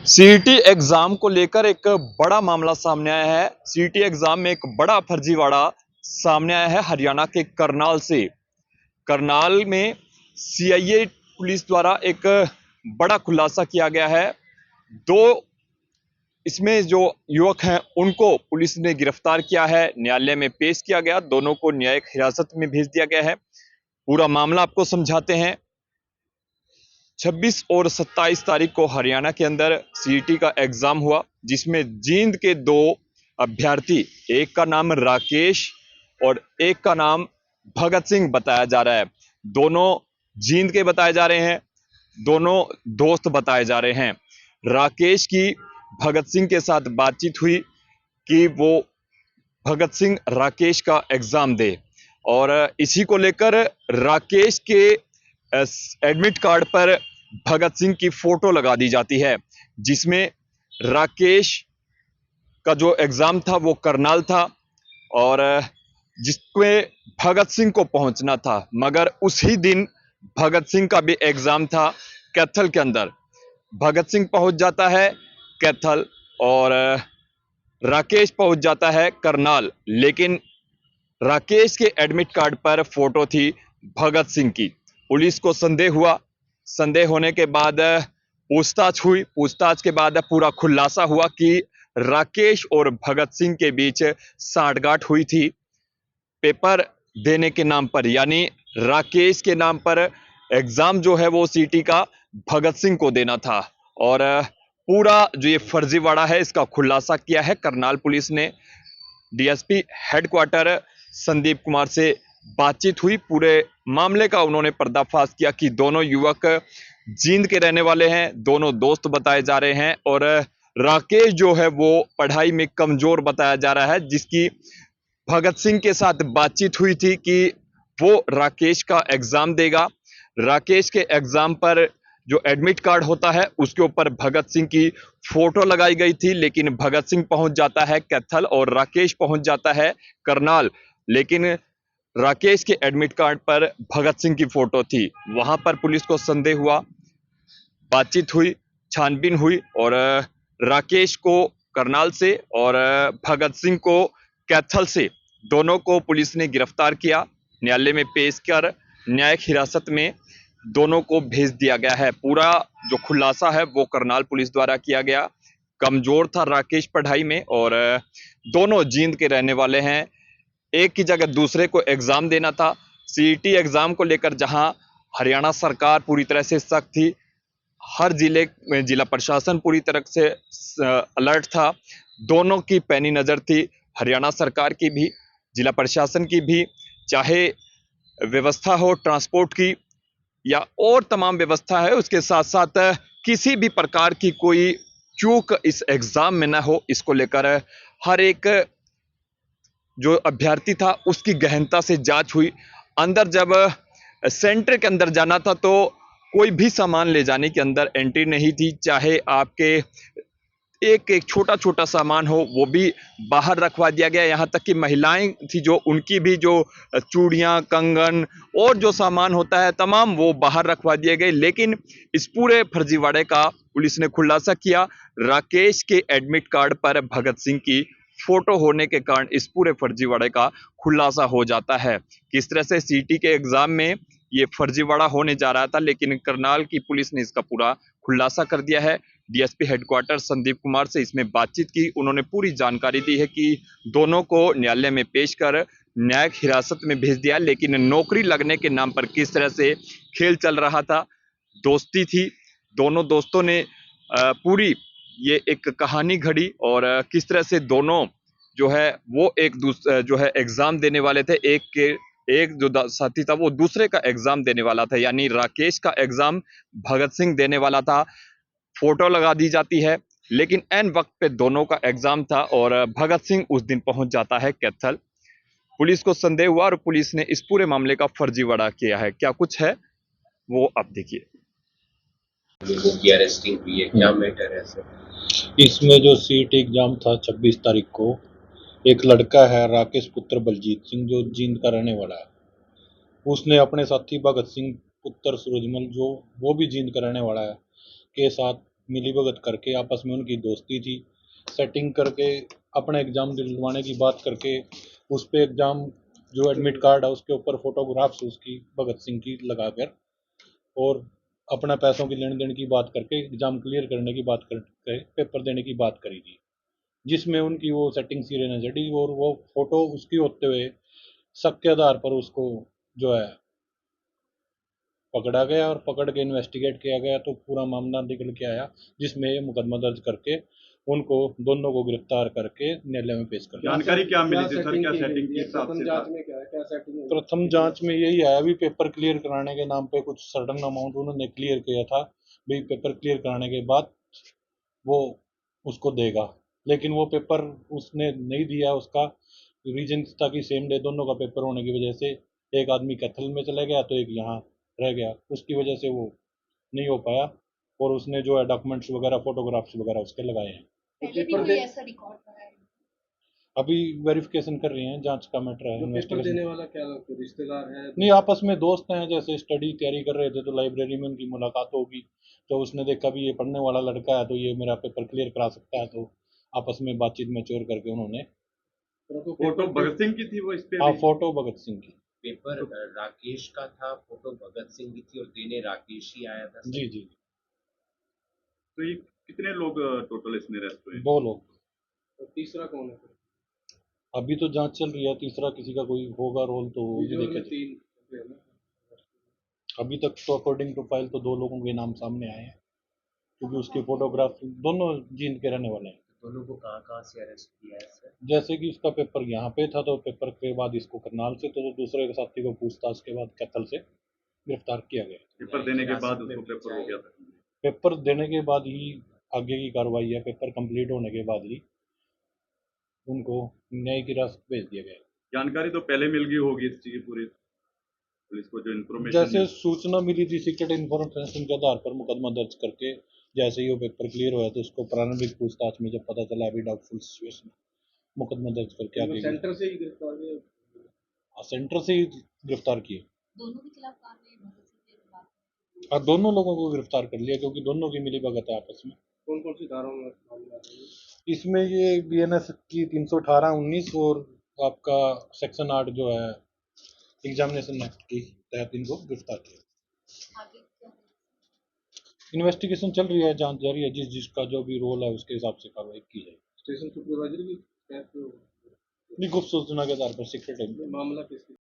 CET exam को लेकर एक बड़ा मामला सामने आया है। सीईटी एग्जाम में एक बड़ा फर्जीवाड़ा सामने आया है हरियाणा के करनाल से। करनाल में सीआईए पुलिस द्वारा एक बड़ा खुलासा किया गया है। दो इसमें जो युवक हैं उनको पुलिस ने गिरफ्तार किया है, न्यायालय में पेश किया गया, दोनों को न्यायिक हिरासत में भेज दिया गया है। पूरा मामला आपको समझाते हैं। 26 और 27 तारीख को हरियाणा के अंदर सीईटी का एग्जाम हुआ, जिसमें जींद के दो अभ्यर्थी, एक का नाम राकेश और एक का नाम भगत सिंह बताया जा रहा है। दोनों जींद के बताए जा रहे हैं, दोनों दोस्त बताए जा रहे हैं। राकेश की भगत सिंह के साथ बातचीत हुई कि वो भगत सिंह राकेश का एग्जाम दे, और इसी को लेकर राकेश के एडमिट कार्ड पर भगत सिंह की फोटो लगा दी जाती है, जिसमें राकेश का जो एग्जाम था वो करनाल था और जिसमें भगत सिंह को पहुंचना था, मगर उसी दिन भगत सिंह का भी एग्जाम था कैथल के अंदर। भगत सिंह पहुंच जाता है कैथल और राकेश पहुंच जाता है करनाल, लेकिन राकेश के एडमिट कार्ड पर फोटो थी भगत सिंह की। पुलिस को संदेह हुआ, संदेह होने के बाद पूछताछ हुई, पूछताछ के बाद पूरा खुलासा हुआ कि राकेश और भगत सिंह के बीच सांठगांठ हुई थी पेपर देने के नाम पर। यानी राकेश के नाम पर एग्जाम जो है वो सीटी का भगत सिंह को देना था, और पूरा जो ये फर्जीवाड़ा है इसका खुलासा किया है करनाल पुलिस ने। डीएसपी हेडक्वार्टर संदीप कुमार से बातचीत हुई, पूरे मामले का उन्होंने पर्दाफाश किया कि दोनों युवक जींद के रहने वाले हैं, दोनों दोस्त बताए जा रहे हैं, और राकेश जो है वो पढ़ाई में कमजोर बताया जा रहा है, जिसकी भगत सिंह के साथ बातचीत हुई थी कि वो राकेश का एग्जाम देगा। राकेश के एग्जाम पर जो एडमिट कार्ड होता है उसके ऊपर भगत सिंह की फोटो लगाई गई थी, लेकिन भगत सिंह पहुंच जाता है कैथल और राकेश पहुंच जाता है करनाल। लेकिन राकेश के एडमिट कार्ड पर भगत सिंह की फोटो थी। वहां पर पुलिस को संदेह हुआ, बातचीत हुई, छानबीन हुई, और राकेश को करनाल से और भगत सिंह को कैथल से, दोनों को पुलिस ने गिरफ्तार किया, न्यायालय में पेश कर न्यायिक हिरासत में दोनों को भेज दिया गया है। पूरा जो खुलासा है वो करनाल पुलिस द्वारा किया गया। कमजोर था राकेश पढ़ाई में, और दोनों जींद के रहने वाले हैं। एक की जगह दूसरे को एग्जाम देना था। सीईटी एग्जाम को लेकर जहां हरियाणा सरकार पूरी तरह से सख्त थी, हर जिले में जिला प्रशासन पूरी तरह से अलर्ट था, दोनों की पैनी नजर थी, हरियाणा सरकार की भी, जिला प्रशासन की भी, चाहे व्यवस्था हो ट्रांसपोर्ट की या और तमाम व्यवस्था है, उसके साथ साथ किसी भी प्रकार की कोई चूक इस एग्जाम में ना हो, इसको लेकर हर एक जो अभ्यर्थी था उसकी गहनता से जांच हुई। अंदर जब सेंटर के अंदर जाना था तो कोई भी सामान ले जाने के अंदर एंट्री नहीं थी, चाहे आपके एक एक छोटा छोटा सामान हो वो भी बाहर रखवा दिया गया। यहाँ तक कि महिलाएं थी जो, उनकी भी जो चूड़ियाँ, कंगन और जो सामान होता है तमाम वो बाहर रखवा दिए गए। लेकिन इस पूरे फर्जीवाड़े का पुलिस ने खुलासा किया। राकेश के एडमिट कार्ड पर भगत सिंह की फोटो होने के कारण इस पूरे फर्जीवाड़े का खुलासा हो जाता है। किस तरह से सीटी के एग्जाम में ये फर्जीवाड़ा होने जा रहा था, लेकिन करनाल की पुलिस ने इसका पूरा खुलासा कर दिया है। डीएसपी हेडक्वार्टर संदीप कुमार से इसमें बातचीत की, उन्होंने पूरी जानकारी दी है कि दोनों को न्यायालय में पेश कर न्यायिक हिरासत में भेज दिया, लेकिन नौकरी लगने के नाम पर किस तरह से खेल चल रहा था, दोस्ती थी, दोनों दोस्तों ने पूरी ये एक कहानी घड़ी, और किस तरह से दोनों जो है वो एक दूसरे जो है एग्जाम देने वाले थे। एक जो साथी था वो दूसरे का एग्जाम देने वाला था, यानी राकेश का एग्जाम भगत सिंह देने वाला था। फोटो लगा दी जाती है, लेकिन एन वक्त पे दोनों का एग्जाम था और भगत सिंह उस दिन पहुंच जाता है कैथल। पुलिस को संदेह हुआ और पुलिस ने इस पूरे मामले का फर्जीवाड़ा किया है। क्या कुछ है वो आप देखिए। लोगों की अरेस्टिंग हुई है, क्या मैटर है सर? इसमें जो सीट एग्जाम था 26 तारीख को, एक लड़का है राकेश पुत्र बलजीत सिंह जो जींद का रहने वाला है, उसने अपने साथी भगत सिंह पुत्र सूरजमल जो वो भी जींद का रहने वाला है के साथ मिलीभगत करके आपस में उनकी दोस्ती थी, सेटिंग करके अपना एग्ज़ाम दिलवाने की बात करके उस पे एग्ज़ाम जो एडमिट कार्ड है उसके ऊपर फोटोग्राफ्स उसकी भगत सिंह की लगाकर और अपना पैसों की लेन देन की बात करके एग्ज़ाम क्लियर करने की बात करके पेपर देने की बात करी थी, जिसमें उनकी वो सेटिंग सिरे न चढ़ी और वो फोटो उसकी होते हुए शक के आधार पर उसको जो है पकड़ा गया और पकड़ के इन्वेस्टिगेट किया गया तो पूरा मामला निकल के आया, जिसमें ये मुकदमा दर्ज करके उनको दोनों को गिरफ्तार करके न्यायालय में पेश कर दिया। जानकारी क्या मिली थी सर, क्या सेटिंग के हिसाब से था? प्रथम जांच में यही आया भी पेपर क्लियर कराने के नाम पे कुछ सडन अमाउंट उन्होंने क्लियर किया था, भी पेपर क्लियर कराने के बाद वो उसको देगा, लेकिन वो पेपर उसने नहीं दिया। उसका रीजन था कि सेम डे दोनों का पेपर होने की वजह से एक आदमी कैथल में चला गया तो एक यहाँ रह गया, उसकी वजह से वो नहीं हो पाया और उसने जो है डॉक्यूमेंट्स वगैरह फोटोग्राफ्स वगैरह उसके लगाए हैं। पहले भी कोई ऐसा रिकॉर्ड करा है? अभी वेरिफिकेशन कर रहे हैं, जांच का मैटर है, पेपर इन्वेस्टिगेशन। देने वाला क्या रिश्तेदार है? नहीं, आपस में दोस्त हैं, जैसे स्टडी तैयारी कर रहे थे तो लाइब्रेरी में उनकी मुलाकात होगी, तो उसने देखा भी ये पढ़ने वाला लड़का है तो ये मेरा पेपर क्लियर करा सकता है, तो आपस में बातचीत मैच्योर करके उन्होंने फोटो भगत सिंह की थी वो इस पे हाँ भी? फोटो भगत सिंह की। पेपर राकेश का था, फोटो भगत सिंह की थी और देने राकेश ही आया था सर। जी जी, तो ये कितने लोग टोटल इसमें अरेस्ट हुए? 2 लोग। और तीसरा कौन है? अभी तो जांच चल रही है, तीसरा किसी का कोई होगा रोल तो वो भी देखेंगे। तीन अभी तक तो अकॉर्डिंग टू फाइल तो 2 लोगों के नाम सामने आए हैं, क्योंकि उसकी फोटोग्राफ दोनों जींद के रहने वाले हैं। दोनों को कहाँ से अरेस्ट किया है सर? जैसे कि उसका पेपर यहाँ पे था तो पेपर के बाद इसको करनाल से, तो दूसरे साथी को पूछताछ के बाद कैथल से गिरफ्तार किया गया। पेपर देने के बाद उसको पेपर हो गया था? पेपर देने के बाद ही आगे की कार्रवाई है, पेपर कंप्लीट होने के बाद ही उनको न्यायिक हिरासत भेज दिया गया। जानकारी तो पहले मिल गई होगी इस चीज की पूरी पुलिस को, जो इन्फॉर्मेशन जैसे सूचना मिली थी सीक्रेट इन्फॉर्मेशन के आधार पर मुकदमा दर्ज करके जैसे ही वो पेपर क्लियर हुआ तो उसको प्रारंभिक पूछताछ में जब पता चला अभी डाउटफुल सिचुएशन मुकदमा दर्ज करके आगे सेंटर से ही गिरफ्तार किया? सेंटर से ही गिरफ्तार किए दोनों के खिलाफ कार्रवाई भगत सिंह के बाद और दोनों लोगों को गिरफ्तार कर लिया क्योंकि दोनों की मिलीभगत है आपस में। कौन कौन सी धाराओं में मामला है? इसमें ये बीएनएस की 318-19 और आपका सेक्शन 8 जो है एग्जामिनेशन एक्ट की तहत इनको गिरफ्तार किया। आगे क्या है? इन्वेस्टिगेशन चल रही है, जांच जारी है, जिसका जो भी रोल है उसके हिसाब से कार्रवाई की जाएगी। स्टेशन सुपरवाइजर की गुप्त सूचना के आधार पर सीक्रेट है। मामला किसकी?